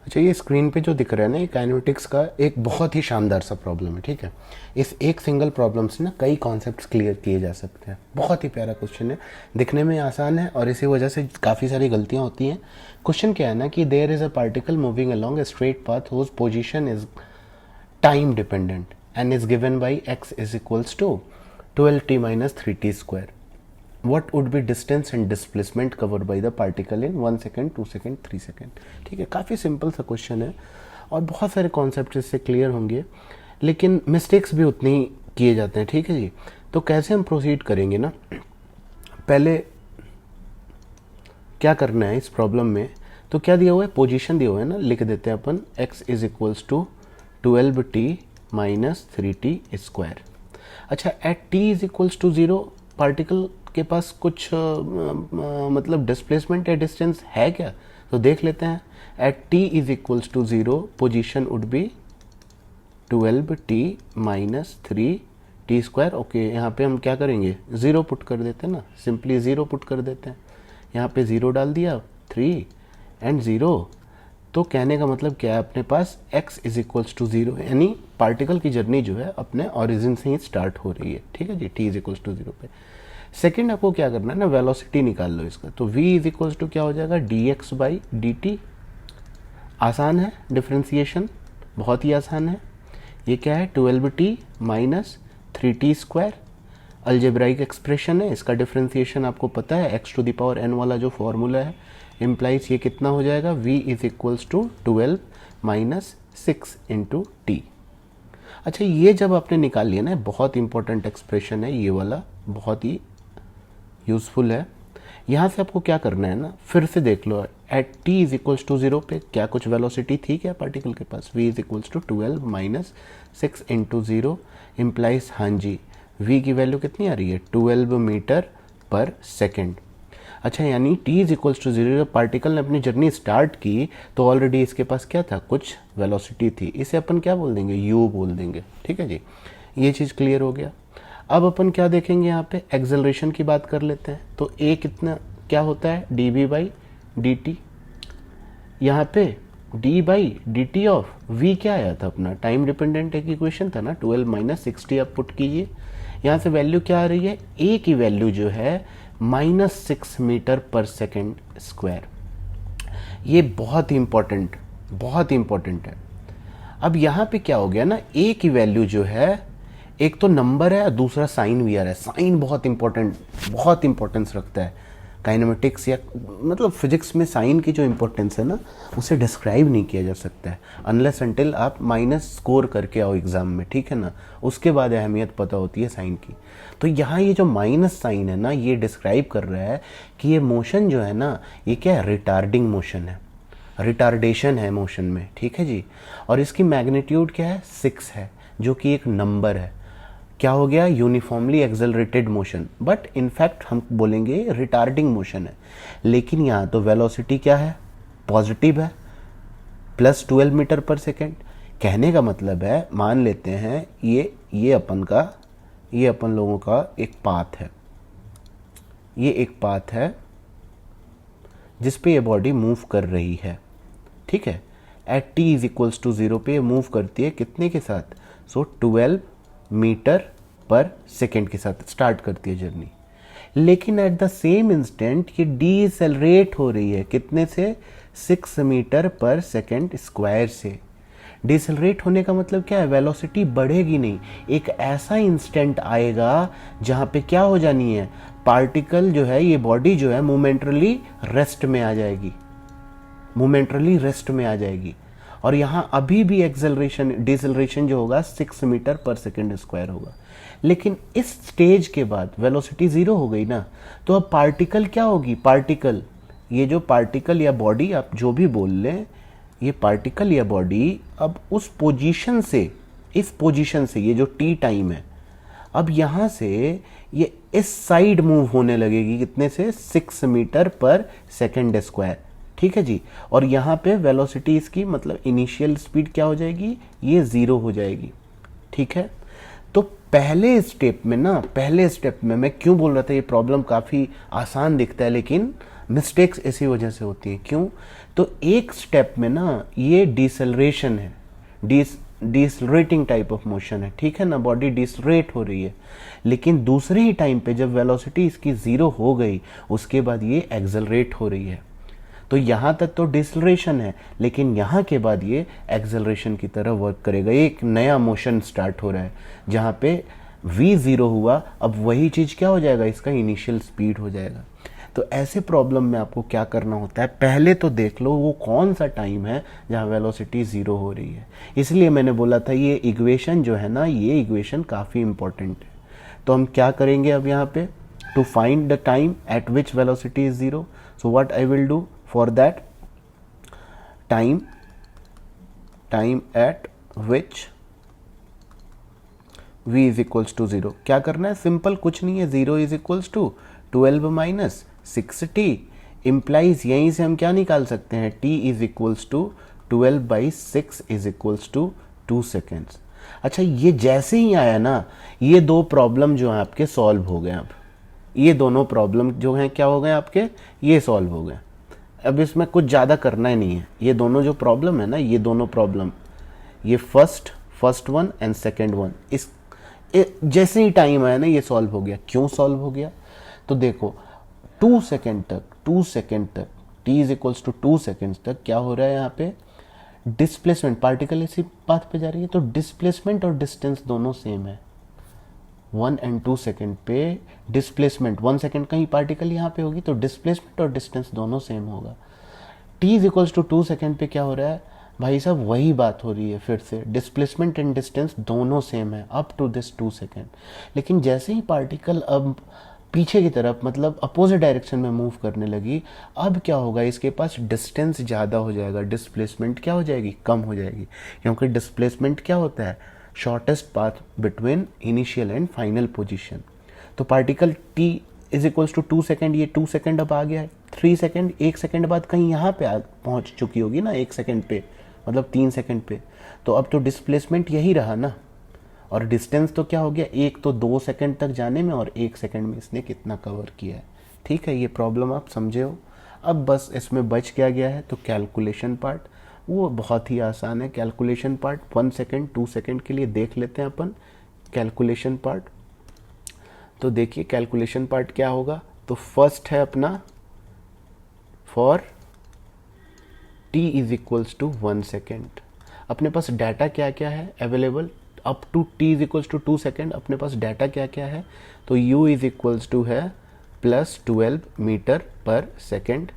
अच्छा, ये स्क्रीन पे जो दिख रहा है ना, ये काइनेमेटिक्स का एक बहुत ही शानदार सा प्रॉब्लम है, ठीक है। इस एक सिंगल प्रॉब्लम से ना कई कॉन्सेप्ट्स क्लियर किए जा सकते हैं। बहुत ही प्यारा क्वेश्चन है, दिखने में आसान है और इसी वजह से काफ़ी सारी गलतियाँ होती हैं। क्वेश्चन क्या है ना कि there is a particle moving along a straight path whose position is time dependent and is given by x is equals to 12t minus 3t square. What would be distance and displacement covered by the particle in 1 second, 2 second, 3 second. ठीक है, काफ़ी simple सा question है और बहुत सारे concept इससे clear होंगे, लेकिन मिस्टेक्स भी उतनी ही किए जाते हैं, ठीक है जी। तो कैसे हम प्रोसीड करेंगे ना, पहले क्या करना है इस प्रॉब्लम में, तो क्या दिया हुआ है, पोजीशन दिया हुआ है ना, लिख देते हैं अपन x is equals to 12t minus 3t square. अच्छा, at t is equals to 0 particle के पास कुछ मतलब डिस्प्लेसमेंट या डिस्टेंस है क्या, तो देख लेते हैं। At t is equals to 0 position would be 12t minus 3t square. Okay, यहाँ पे हम क्या करेंगे, 0 पुट कर देते हैं ना, सिंपली 0 पुट कर देते हैं। यहाँ पे 0 डाल दिया, 3 एंड 0। तो कहने का मतलब क्या है, अपने पास x इज इक्वल्स टू 0, यानी पार्टिकल की जर्नी जो है अपने ओरिजिन से ही स्टार्ट हो रही है, ठीक है जी, t इज इक्वल्स टू 0 पे। सेकेंड आपको क्या करना है ना, वेलोसिटी निकाल लो इसका, तो v इज इक्वल्स टू क्या हो जाएगा, dx बाई dt। आसान है डिफ्रेंसिएशन, बहुत ही आसान है। ये क्या है, 12t minus 3t square, algebraic expression है, इसका डिफ्रेंसिएशन आपको पता है, x to the power n वाला जो फॉर्मूला है, इम्प्लाइज ये कितना हो जाएगा, v is equals to 12 minus 6 into t. अच्छा, ये जब आपने निकाल लिया ना, बहुत इंपॉर्टेंट एक्सप्रेशन है ये वाला, बहुत ही यूजफुल है। यहाँ से आपको क्या करना है ना, फिर से देख लो, at t is equals to 0 पे क्या कुछ वेलोसिटी थी क्या पार्टिकल के पास, v is equals to 12 minus 6 into 0 implies, हाँ जी, v की वैल्यू कितनी आ रही है, 12 मीटर पर सेकेंड। अच्छा, यानी t इज इक्वल्स टू 0 जब पार्टिकल ने अपनी जर्नी स्टार्ट की तो ऑलरेडी इसके पास क्या था, कुछ वेलोसिटी थी, इसे अपन क्या बोल देंगे, u बोल देंगे, ठीक है जी। ये चीज़ क्लियर हो गया। अब अपन क्या देखेंगे, यहाँ पे एक्सेलरेशन की बात कर लेते हैं। तो a कितना क्या होता है, dv बाई dt। यहाँ पे d by dt of v क्या आया था अपना, टाइम डिपेंडेंट एक इक्वेशन था ना, 12 माइनस 60 आप पुट कीजिए। यहाँ से वैल्यू क्या आ रही है, a की वैल्यू जो है -6 मीटर पर सेकेंड स्क्वायर। ये बहुत इंपॉर्टेंट है। अब यहाँ पे क्या हो गया ना, a की वैल्यू जो है, एक तो नंबर है, दूसरा साइन भी आ रहा है। साइन बहुत इंपॉर्टेंस रखता है काइनेमेटिक्स या मतलब फिजिक्स में। साइन की जो इंपॉर्टेंस है ना, उसे डिस्क्राइब नहीं किया जा सकता है अनलेस अनटिल आप माइनस स्कोर करके आओ एग्जाम में, ठीक है ना, उसके बाद अहमियत पता होती है साइन की। तो यहाँ ये जो माइनस साइन है ना, ये डिस्क्राइब कर रहा है कि ये मोशन जो है ना, ये क्या है, रिटार्डिंग मोशन है, रिटार्डेशन है मोशन में, ठीक है जी। और इसकी मैग्नीट्यूड क्या है, 6 है, जो कि एक नंबर है। क्या हो गया, uniformly accelerated motion, but in fact हम बोलेंगे रिटार्डिंग मोशन है। लेकिन यहाँ तो वेलोसिटी क्या है, पॉजिटिव है, +12 मीटर पर सेकेंड। कहने का मतलब है, मान लेते हैं ये अपन लोगों का एक पाथ है, ये एक पाथ है जिस पे ये बॉडी मूव कर रही है, ठीक है। At t is equals to 0 पे मूव करती है कितने के साथ, 12 मीटर पर सेकेंड के साथ स्टार्ट करती है जर्नी। लेकिन एट द सेम इंस्टेंट ये डीसेलरेट हो रही है कितने से, 6 मीटर पर सेकेंड स्क्वायर से। डिसेलरेट होने का मतलब क्या है, वेलोसिटी बढ़ेगी नहीं, एक ऐसा इंस्टेंट आएगा जहां पे क्या हो जानी है, पार्टिकल जो है, ये बॉडी जो है मोमेंटरली रेस्ट में आ जाएगी। और यहाँ अभी भी डिसेलरेशन जो होगा 6 मीटर पर सेकेंड स्क्वायर होगा। लेकिन इस स्टेज के बाद वेलोसिटी 0 हो गई ना, तो अब पार्टिकल क्या होगी, ये जो पार्टिकल या बॉडी आप जो भी बोल लें, ये पार्टिकल या बॉडी अब उस पोजीशन से, इस पोजीशन से, ये जो टी टाइम है, अब यहाँ से ये इस साइड मूव होने लगेगी कितने से, 6 मीटर पर सेकेंड स्क्वायर, ठीक है जी। और यहाँ पे वेलोसिटी इसकी मतलब इनिशियल स्पीड क्या हो जाएगी, ये 0 हो जाएगी, ठीक है। तो पहले स्टेप में मैं क्यों बोल रहा था ये प्रॉब्लम काफ़ी आसान दिखता है, लेकिन मिस्टेक्स इसी वजह से होती हैं। क्यों? तो एक स्टेप में ना ये डिसलरेशन है, डिसलरेटिंग टाइप ऑफ मोशन है, ठीक है ना, बॉडी डिसलरेट हो रही है। लेकिन दूसरे ही टाइम पे जब वेलोसिटी इसकी ज़ीरो हो गई उसके बाद ये एक्सेलरेट हो रही है। तो यहाँ तक तो डिसलरेशन है, लेकिन यहाँ के बाद ये एक्सेलरेशन की तरह वर्क करेगा। एक नया मोशन स्टार्ट हो रहा है जहाँ पे v ज़ीरो हुआ, अब वही चीज़ क्या हो जाएगा, इसका इनिशियल स्पीड हो जाएगा। तो ऐसे प्रॉब्लम में आपको क्या करना होता है, पहले तो देख लो वो कौन सा टाइम है जहाँ वेलोसिटी ज़ीरो हो रही है। इसलिए मैंने बोला था ये इक्वेशन जो है ना, ये इक्वेशन काफ़ी इंपॉर्टेंट है। तो हम क्या करेंगे अब यहाँ पे, to find the time at which velocity is zero, so what I will do for that, time at which v is equals to zero. क्या करना है, सिंपल, कुछ नहीं है, zero is equals to 12 minus 6t, implies यहीं से हम क्या निकाल सकते हैं, t is equals to 12/6 is equals to 2 seconds. अच्छा, ये जैसे ही आया ना, ये दो प्रॉब्लम जो है आपके सॉल्व हो गए। अब ये दोनों प्रॉब्लम जो हैं क्या हो गए आपके, ये सॉल्व हो गए। अब इसमें कुछ ज़्यादा करना ही नहीं है। ये दोनों जो प्रॉब्लम है ना, ये दोनों प्रॉब्लम, ये first one and second one, इस जैसे ही टाइम आया ना ये सॉल्व हो गया। क्यों सॉल्व हो गया, तो देखो 2 सेकेंड तक t is equals to 2 second तक क्या हो रहा है यहाँ पे, डिस्प्लेसमेंट, पार्टिकल इसी पाथ पे जा रही है, तो डिस्प्लेसमेंट और डिस्टेंस दोनों सेम है। 1 and 2 सेकेंड पे डिस्प्लेसमेंट, 1 सेकेंड कहीं पार्टिकल यहाँ पे होगी तो डिस्प्लेसमेंट और डिस्टेंस दोनों सेम होगा। t is equals to 2 second पे क्या हो रहा है भाई साहब, वही बात हो रही है फिर से, डिस्प्लेसमेंट एंड डिस्टेंस दोनों सेम है अप टू दिस 2 सेकेंड। लेकिन जैसे ही पार्टिकल अब पीछे की तरफ, मतलब अपोजिट डायरेक्शन में मूव करने लगी, अब क्या होगा, इसके पास डिस्टेंस ज़्यादा हो जाएगा, डिस्प्लेसमेंट क्या हो जाएगी, कम हो जाएगी। क्योंकि डिस्प्लेसमेंट क्या होता है, shortest path between initial and final position. तो particle t is equals to 2 second, ये 2 सेकेंड अब आ गया है, 3 सेकेंड, 1 सेकेंड बाद कहीं यहाँ पे पहुँच चुकी होगी ना, 1 सेकेंड पे, मतलब 3 सेकेंड पे। तो अब तो डिस्प्लेसमेंट यही रहा ना, और डिस्टेंस तो क्या हो गया, एक तो 2 सेकेंड तक जाने में और 1 सेकेंड में इसने कितना कवर किया है। ठीक है, ये प्रॉब्लम आप समझे हो। अब बस इसमें बच क्या गया है, तो कैलकुलेशन पार्ट, वो बहुत ही आसान है। कैलकुलेशन पार्ट 1 सेकेंड 2 सेकेंड के लिए देख लेते हैं अपन कैलकुलेशन पार्ट। तो देखिए कैलकुलेशन पार्ट क्या होगा, तो फर्स्ट है अपना for t is equals to 1 second. अपने पास डाटा क्या क्या है available, up to t is equals to 2 second अपने पास डाटा क्या क्या है, तो u इज इक्वल्स टू है +12 metre per second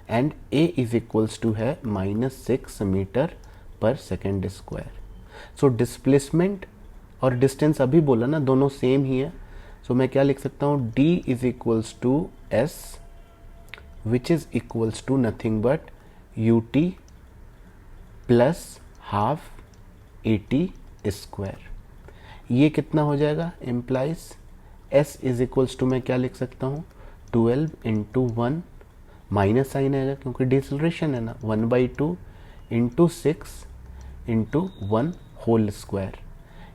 and a is equals to है -6 metre per second square. So displacement और डिस्टेंस अभी बोला ना, दोनों सेम ही है। सो मैं क्या लिख सकता हूँ, d is equals to s which is equals to nothing but ut plus half at square. ये कितना हो जाएगा, implies s is equals to, मैं क्या लिख सकता हूँ, 12 इंटू 1, माइनस साइन आएगा क्योंकि डिसलरेशन है ना, 1/2 इंटू 6 इंटू 1 होल स्क्वायर।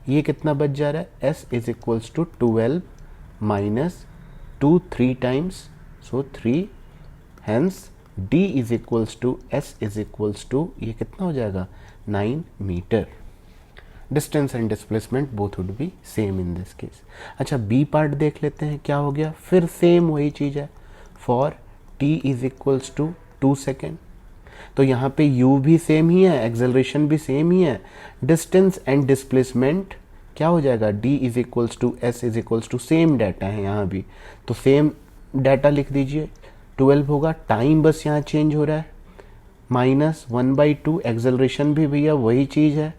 ये कितना बच जा रहा है, s is equals to 12 minus 2 3 times, so 3, hence d is equals to s is equals to, ये कितना हो जाएगा, 9 metre. Distance and displacement both would be same in this case. अच्छा, बी पार्ट देख लेते हैं क्या हो गया, फिर सेम वही चीज़ है, for t is equals to 2 second. तो यहाँ पे u भी सेम ही है, एक्सेलरेशन भी सेम ही है, डिस्टेंस एंड डिस्प्लेसमेंट क्या हो जाएगा, d is equals to s is equals to, same data है यहाँ भी, तो सेम डाटा लिख दीजिए, 12 होगा, टाइम बस यहाँ चेंज हो रहा है, -1/2, एक्सेलरेशन भी भैया वही चीज़ है,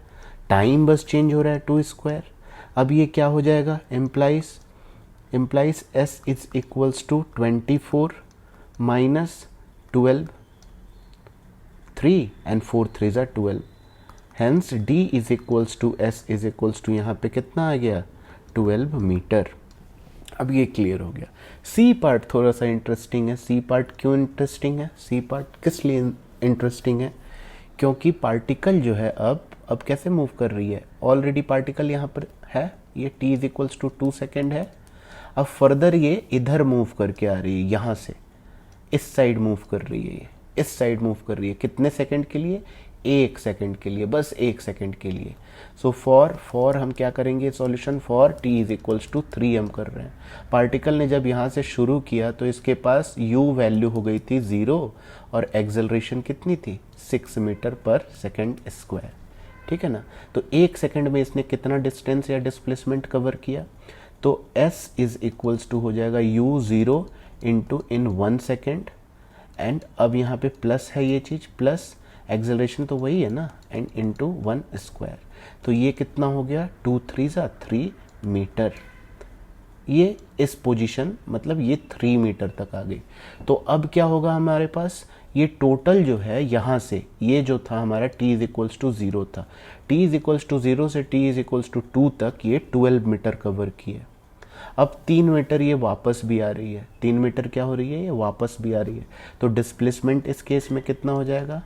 टाइम बस चेंज हो रहा है, 2 स्क्वायर। अब ये क्या हो जाएगा, implies s is equals to 24 minus 12, 3 and 4 3s are 12, hence d is equals to s is equals to, यहाँ पे कितना आ गया, 12 मीटर। अब ये क्लियर हो गया। सी पार्ट थोड़ा सा इंटरेस्टिंग है। सी पार्ट क्यों इंटरेस्टिंग है, सी पार्ट किस लिए इंटरेस्टिंग है, क्योंकि पार्टिकल जो है अब कैसे मूव कर रही है, ऑलरेडी पार्टिकल यहाँ पर है, ये t is equals to 2 second है, अब फर्दर ये इधर मूव करके आ रही है, यहाँ से इस साइड मूव कर रही है, ये इस साइड मूव कर रही है। कितने सेकंड के लिए? 1 सेकंड के लिए, बस 1 सेकंड के लिए। सो फॉर हम क्या करेंगे solution? For t is equals to 3 हम कर रहे हैं। पार्टिकल ने जब यहाँ से शुरू किया तो इसके पास u वैल्यू हो गई थी 0 और एक्सेलरेशन कितनी थी? 6 मीटर पर सेकेंड स्क्वायर, ठीक है ना। तो 1 सेकंड में इसने कितना डिस्टेंस या डिस्प्लेसमेंट कवर किया? तो s इज इक्वल्स टू हो जाएगा u0 into in 1 second, and अब यहाँ पे प्लस है ये चीज़, प्लस एक्सेलरेशन तो वही है ना, एंड इंटू 1 स्क्वायर। तो ये कितना हो गया? 2 3 सा 3 मीटर। ये इस पोजीशन मतलब ये 3 मीटर तक आ गई। तो अब क्या होगा हमारे पास? ये टोटल जो है यहाँ से, ये जो था हमारा t इज इक्वल्स टू 0 था, t इज इक्वल्स टू 0 से t इज इक्वल्स टू 2 तक ये 12 मीटर कवर किए। अब 3 मीटर ये वापस भी आ रही है, 3 मीटर क्या हो रही है? ये वापस भी आ रही है। तो डिस्प्लेसमेंट इस केस में कितना हो जाएगा?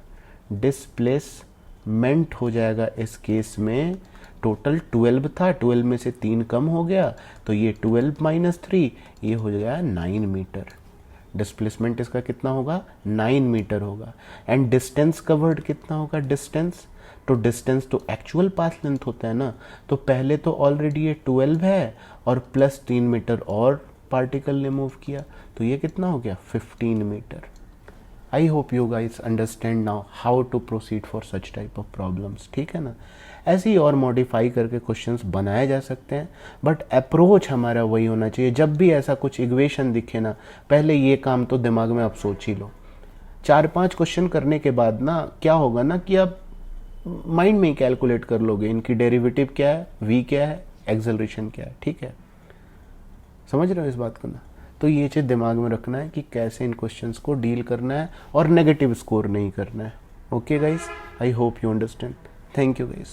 डिस्प्लेसमेंट हो जाएगा इस केस में, टोटल 12 था, 12 में से 3 कम हो गया, तो ये 12 माइनस 3 ये हो गया 9 मीटर। डिस्प्लेसमेंट इसका कितना होगा? 9 मीटर होगा। एंड डिस्टेंस कवर्ड कितना होगा? डिस्टेंस तो एक्चुअल पाथ लेंथ होता है ना, तो पहले तो ऑलरेडी ये 12 है और प्लस 3 मीटर और पार्टिकल ने मूव किया, तो ये कितना हो गया? 15 metre. I hope you guys understand now how to proceed for such type of problems, ठीक है ना। ऐसे ही और मॉडिफाई करके क्वेश्चंस बनाए जा सकते हैं, बट अप्रोच हमारा वही होना चाहिए। जब भी ऐसा कुछ इक्वेशन दिखे ना, पहले ये काम तो दिमाग में आप सोच ही लो। 4-5 क्वेश्चन करने के बाद ना क्या होगा ना कि आप माइंड में ही कैलकुलेट कर लोगे इनकी डेरिवेटिव क्या है, v क्या है, एक्सेलरेशन क्या है, ठीक है। समझ रहे हो इस बात को ना। तो ये चीज़ दिमाग में रखना है कि कैसे इन क्वेश्चंस को डील करना है और नेगेटिव स्कोर नहीं करना है। Okay guys, I hope you understand. Thank you guys.